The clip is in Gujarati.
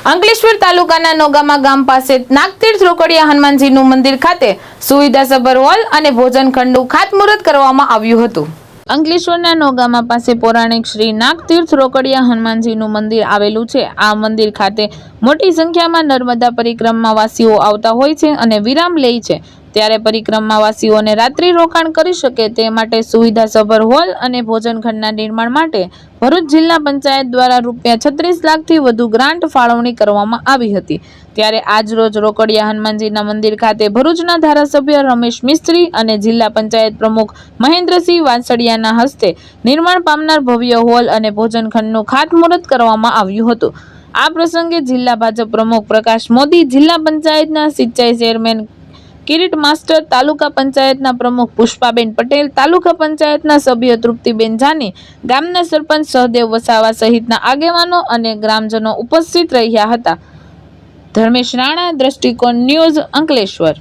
અંકલેશ્વર તાલુકાના નોગામા ગામ પાસે નાગતીર્થ રોકડિયા હનુમાનજીનું મંદિર ખાતે સુવિધાસભર હોલ અને ભોજન ખંડનું ખાતમુહૂર્ત કરવામાં આવ્યું હતું। અંકલેશ્વરના નોગામા પાસે પૌરાણિક શ્રી નાગતીર્થ રોકડિયા હનુમાનજીનું મંદિર આવેલું છે। આ મંદિર ખાતે મોટી સંખ્યામાં નર્મદા પરિક્રમાવાસીઓ આવતા હોય છે અને વિરામ લે છે। ત્યારે પરિક્રમાવાસીઓને રાત્રિ રોકાણ કરી શકે તે માટે સુવિધાસભર હોલ અને ભોજન ખંડના નિર્માણ માટે ભરૂચ જિલ્લા પંચાયત દ્વારા ₹36 લાખથી વધુ ગ્રાન્ટ ફાળવણી કરવામાં આવી હતી। ત્યારે આજ રોજ રોકડિયા હનુમાનજીના મંદિર ખાતે ભરૂચના ધારાસભ્ય રમેશ મિસ્ત્રી અને જિલ્લા પંચાયત પ્રમુખ મહેન્દ્રસિંહ વાંસળિયાના હસ્તે નિર્માણ પામનાર ભવ્ય હોલ અને ભોજન ખંડનું ખાતમુહૂર્ત કરવામાં આવ્યું હતું। આ પ્રસંગે જિલ્લા ભાજપ પ્રમુખ પ્રકાશ મોદી, જિલ્લા પંચાયતના સિંચાઈ ચેરમેન કિરીટ માસ્ટર, તાલુકા પંચાયતના પ્રમુખ પુષ્પાબેન પટેલ, તાલુકા પંચાયતના સભ્ય તૃપ્તિબેન જાની, ગામના સરપંચ સહદેવ વસાવા સહિતના આગેવાનો અને ગ્રામજનો ઉપસ્થિત રહ્યા હતા। ધર્મેશ રાણા, દ્રષ્ટિકોણ ન્યૂઝ, અંકલેશ્વર।